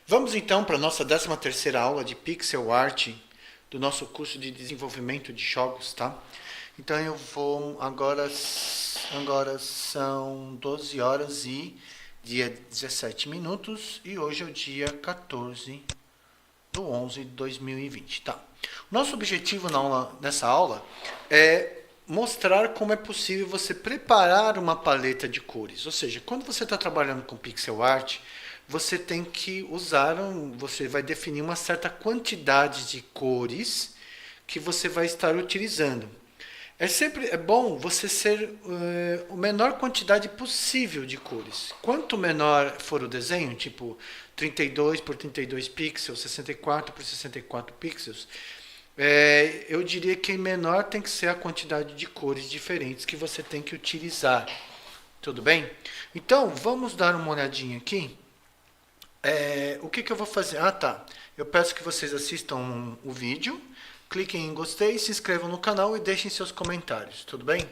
Vamos então para a nossa 13ª aula de Pixel Art do nosso curso de desenvolvimento de jogos, tá? Então eu vou agora são 12 horas e dia 17 minutos e hoje é o dia 14 do 11 de 2020, tá? O nosso objetivo nessa aula é mostrar como é possível você preparar uma paleta de cores. Ou seja, quando você está trabalhando com pixel art, você tem que você vai definir uma certa quantidade de cores que você vai estar utilizando. É bom você ser a menor quantidade possível de cores. Quanto menor for o desenho, tipo 32 por 32 pixels, 64 por 64 pixels, eu diria que menor tem que ser a quantidade de cores diferentes que você tem que utilizar. Tudo bem? Então, vamos dar uma olhadinha aqui. O que eu vou fazer? Ah, tá. Eu peço que vocês assistam o vídeo, cliquem em gostei, se inscrevam no canal e deixem seus comentários, tudo bem?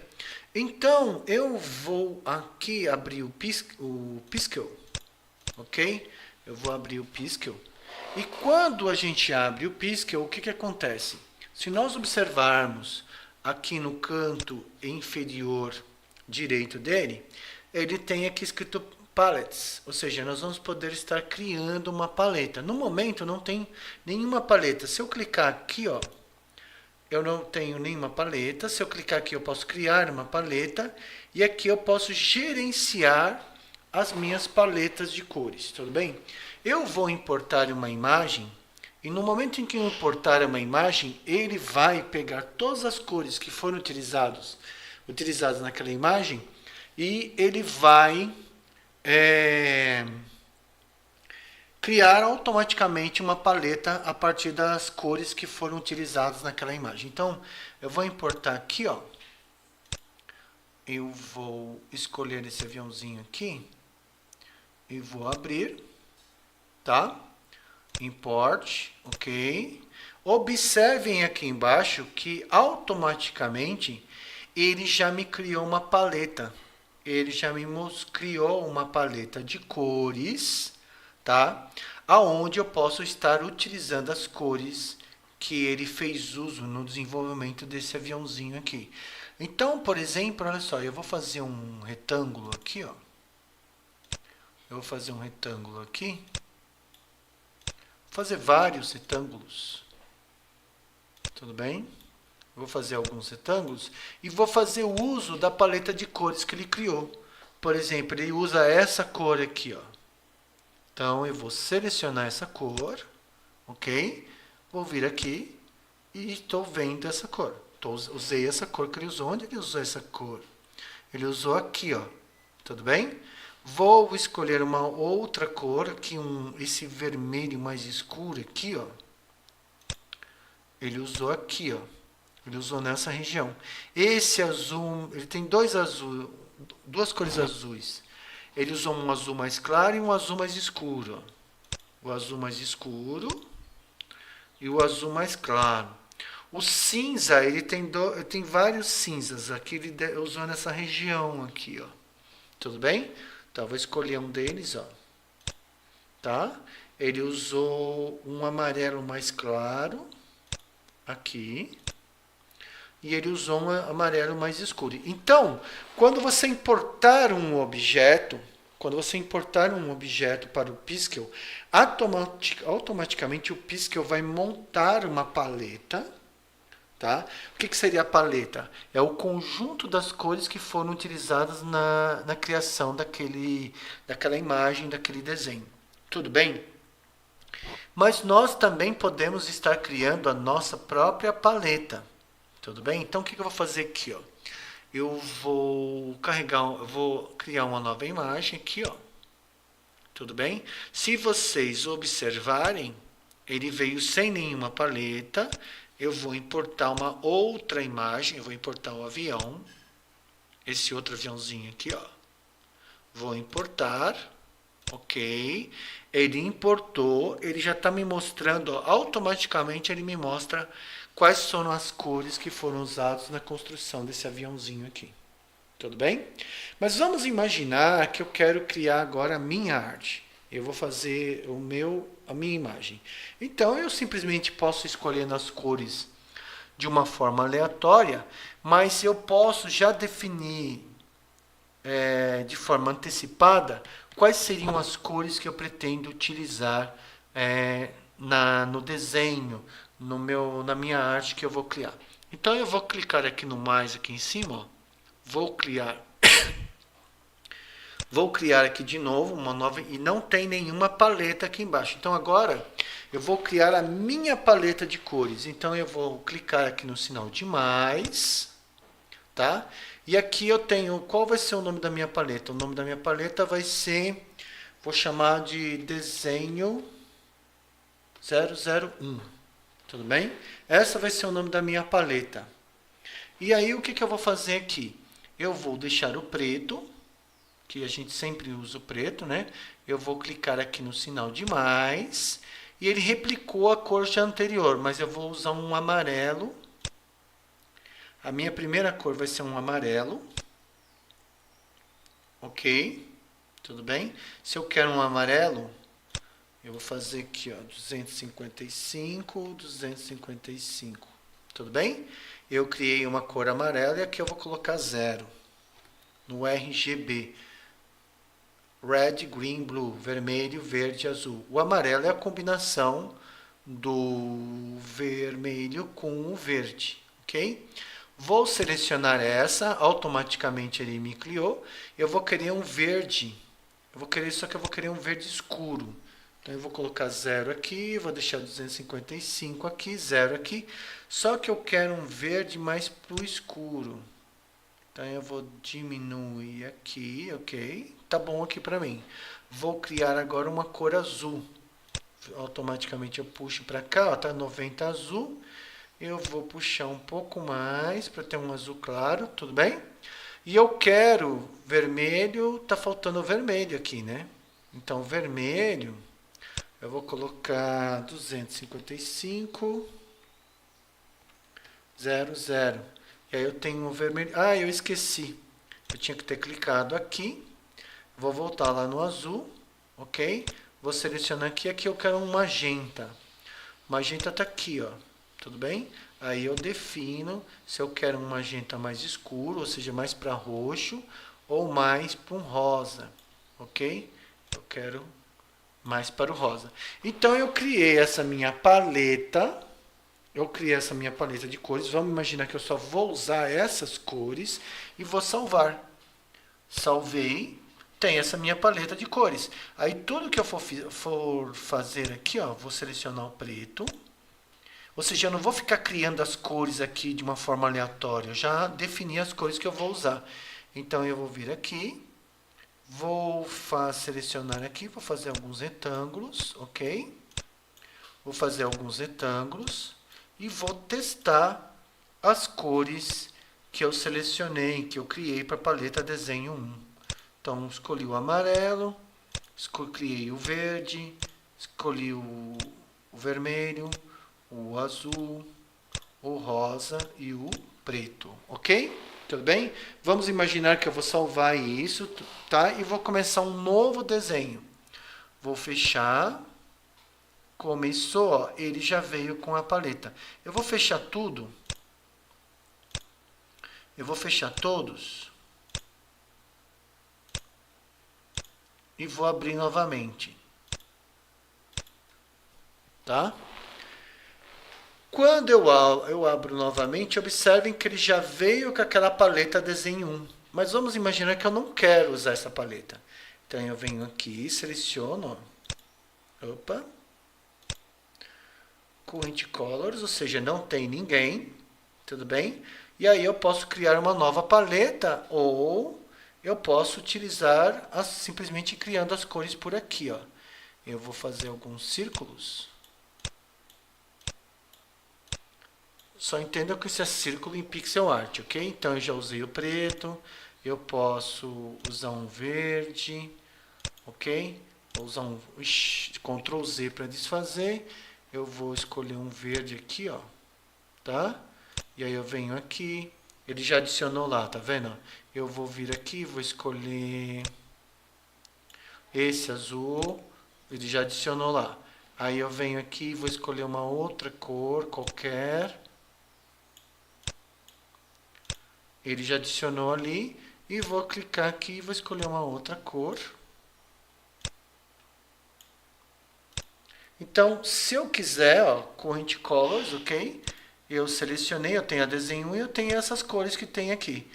Então, eu vou aqui abrir o Piskel, ok? Eu vou abrir o Piskel. E quando a gente abre o Piskel, o que acontece? Se nós observarmos aqui no canto inferior direito dele, ele tem aqui escrito palettes, ou seja, nós vamos poder estar criando uma paleta. No momento não tem nenhuma paleta. Se eu clicar aqui, ó, eu não tenho nenhuma paleta. Se eu clicar aqui, eu posso criar uma paleta e aqui eu posso gerenciar as minhas paletas de cores, tudo bem? Eu vou importar uma imagem e no momento em que eu importar uma imagem, ele vai pegar todas as cores que foram utilizadas naquela imagem e ele vai criar automaticamente uma paleta a partir das cores que foram utilizadas naquela imagem. Então, eu vou importar aqui, ó. Eu vou escolher esse aviãozinho aqui e vou abrir, tá? Import, ok. Observem aqui embaixo que automaticamente ele já me criou uma paleta. Ele já me criou uma paleta de cores, tá? Aonde eu posso estar utilizando as cores que ele fez uso no desenvolvimento desse aviãozinho aqui. Então, por exemplo, olha só, eu vou fazer um retângulo aqui, ó. Eu vou fazer um retângulo aqui. Vou fazer vários retângulos. Tudo bem? Vou fazer alguns retângulos e vou fazer o uso da paleta de cores que ele criou. Por exemplo, ele usa essa cor aqui, ó. Então, eu vou selecionar essa cor, ok? Vou vir aqui e estou vendo essa cor. Usei essa cor que ele usou. Onde ele usou essa cor? Ele usou aqui, ó. Tudo bem? Vou escolher uma outra cor, aqui esse vermelho mais escuro aqui, ó. Ele usou aqui, ó. Ele usou nessa região. Esse azul, ele tem duas cores azuis. Ele usou um azul mais claro e um azul mais escuro. O azul mais escuro e o azul mais claro. O cinza, ele tem vários cinzas. Aqui ele usou nessa região aqui, ó. Tudo bem? Então, vou escolher um deles, ó. Tá? Ele usou um amarelo mais claro aqui. E ele usou um amarelo mais escuro. Então, quando você importar um objeto para o Piskel, automaticamente o Piskel vai montar uma paleta. Tá? O que seria a paleta? É o conjunto das cores que foram utilizadas na criação daquela imagem, daquele desenho. Tudo bem? Mas nós também podemos estar criando a nossa própria paleta. Tudo bem? Então, o que eu vou fazer aqui? Ó? Eu vou criar uma nova imagem aqui. Ó. Tudo bem? Se vocês observarem, ele veio sem nenhuma paleta. Eu vou importar uma outra imagem. Eu vou importar o avião. Esse outro aviãozinho aqui. Ó. Vou importar. Ok. Ele importou. Ele já está me mostrando. Ó, automaticamente ele me mostra quais são as cores que foram usadas na construção desse aviãozinho aqui. Tudo bem? Mas vamos imaginar que eu quero criar agora a minha arte. Eu vou fazer a minha imagem. Então eu simplesmente posso escolher nas cores de uma forma aleatória, mas eu posso já definir de forma antecipada quais seriam as cores que eu pretendo utilizar no desenho, na minha arte que eu vou criar. Então eu vou clicar aqui no mais aqui em cima, ó. Vou criar aqui de novo uma nova e não tem nenhuma paleta aqui embaixo. Então agora eu vou criar a minha paleta de cores. Então eu vou clicar aqui no sinal de mais, tá? E aqui eu tenho, qual vai ser o nome da minha paleta? O nome da minha paleta vai ser, vou chamar de desenho 001. Tudo bem? Essa vai ser o nome da minha paleta. E aí o que eu vou fazer aqui? Eu vou deixar o preto, que a gente sempre usa o preto, né? Eu vou clicar aqui no sinal de mais e ele replicou a cor já anterior, mas eu vou usar um amarelo. A minha primeira cor vai ser um amarelo. Ok? Tudo bem? Se eu quero um amarelo, eu vou fazer aqui, ó, 255, 255. Tudo bem? Eu criei uma cor amarela e aqui eu vou colocar 0 no RGB. Red, green, blue, vermelho, verde, azul. O amarelo é a combinação do vermelho com o verde, ok? Vou selecionar essa, automaticamente ele me criou. Eu vou querer um verde, só que eu vou querer um verde escuro. Então eu vou colocar 0 aqui, vou deixar 255 aqui, 0 aqui. Só que eu quero um verde mais pro escuro. Então eu vou diminuir aqui, ok? Tá bom aqui para mim. Vou criar agora uma cor azul. Automaticamente eu puxo para cá, ó, tá 90 azul. Eu vou puxar um pouco mais para ter um azul claro, tudo bem? E eu quero vermelho, tá faltando vermelho aqui, né? Então vermelho, eu vou colocar 255, 00. E aí eu tenho um vermelho. Ah, eu esqueci. Eu tinha que ter clicado aqui. Vou voltar lá no azul, ok? Vou selecionar aqui, aqui eu quero um magenta. Magenta está aqui, ó. Tudo bem? Aí eu defino se eu quero um magenta mais escuro, ou seja, mais para roxo, ou mais para um rosa, ok? Eu quero mais para o rosa. Então eu criei essa minha paleta. Eu criei essa minha paleta de cores. Vamos imaginar que eu só vou usar essas cores e vou salvar. Salvei. Tem essa minha paleta de cores. Aí tudo que eu for fazer aqui, ó, vou selecionar o preto. Ou seja, eu não vou ficar criando as cores aqui de uma forma aleatória. Eu já defini as cores que eu vou usar. Então eu vou vir aqui. Vou selecionar aqui. Vou fazer alguns retângulos, ok? Vou fazer alguns retângulos. E vou testar as cores que eu selecionei, que eu criei para a paleta desenho 1. Então, escolhi o amarelo, criei o verde, escolhi o vermelho, o azul, o rosa e o preto, ok? Tudo bem? Vamos imaginar que eu vou salvar isso, tá? E vou começar um novo desenho. Vou fechar. Começou, ó, ele já veio com a paleta. Eu vou fechar tudo. Eu vou fechar todos. E vou abrir novamente. Tá? Quando eu abro novamente, observem que ele já veio com aquela paleta desenho 1. Mas vamos imaginar que eu não quero usar essa paleta. Então eu venho aqui, seleciono. Opa. Current Colors, ou seja, não tem ninguém, tudo bem? E aí eu posso criar uma nova paleta ou eu posso utilizar simplesmente criando as cores por aqui, ó. Eu vou fazer alguns círculos. Só entenda que isso é círculo em pixel art, ok? Então eu já usei o preto, eu posso usar um verde, ok? Vou usar um Ctrl Z para desfazer. Eu vou escolher um verde aqui, ó, tá? E aí eu venho aqui, ele já adicionou lá, tá vendo? Eu vou vir aqui, vou escolher esse azul, Ele já adicionou lá. Aí eu venho aqui e vou escolher uma outra cor qualquer. Ele já adicionou ali. E vou clicar aqui e vou escolher uma outra cor. Então, se eu quiser, ó, Current Colors, ok? Eu selecionei, eu tenho a desenho 1 e eu tenho essas cores que tem aqui.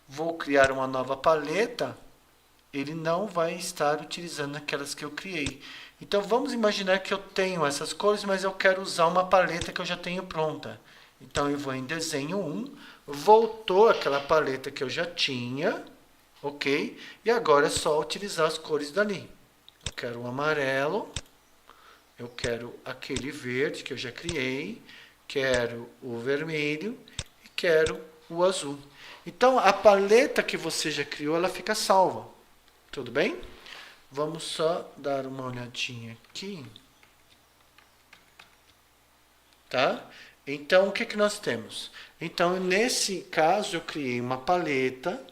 Vou criar uma nova paleta. Ele não vai estar utilizando aquelas que eu criei. Então, vamos imaginar que eu tenho essas cores, mas eu quero usar uma paleta que eu já tenho pronta. Então, eu vou em desenho 1, voltou aquela paleta que eu já tinha, ok? E agora é só utilizar as cores dali. Eu quero o amarelo, eu quero aquele verde que eu já criei, quero o vermelho e quero o azul. Então, a paleta que você já criou, ela fica salva. Tudo bem? Vamos só dar uma olhadinha aqui. Tá? Então, o que, que nós temos? Então, nesse caso, eu criei uma paleta.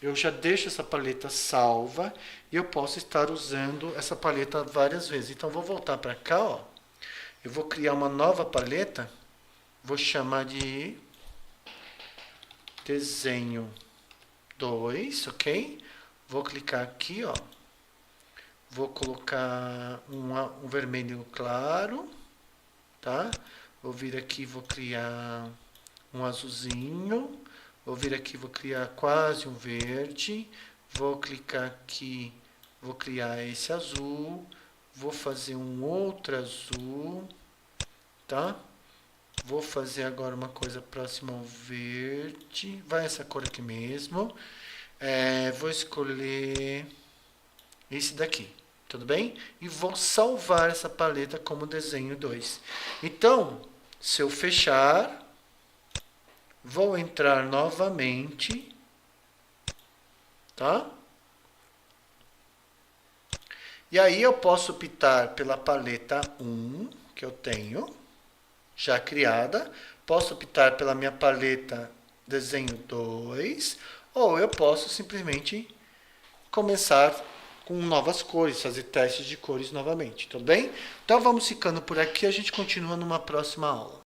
Eu já deixo essa paleta salva. E eu posso estar usando essa paleta várias vezes. Então, vou voltar para cá. Ó. Eu vou criar uma nova paleta. Vou chamar de desenho 2, ok? Vou clicar aqui, ó. Vou colocar um vermelho claro, tá? Vou vir aqui, vou criar um azulzinho. Vou vir aqui, vou criar quase um verde. Vou clicar aqui, vou criar esse azul. Vou fazer um outro azul, tá? Vou fazer agora uma coisa próxima ao verde. Vai essa cor aqui mesmo. Vou escolher esse daqui, tudo bem? E vou salvar essa paleta como desenho 2. Então, se eu fechar, vou entrar novamente, tá? E aí eu posso optar pela paleta 1, que eu tenho, já criada. Posso optar pela minha paleta desenho 2, ou eu posso simplesmente começar com novas cores, fazer testes de cores novamente, tudo bem? Então vamos ficando por aqui, a gente continua numa próxima aula.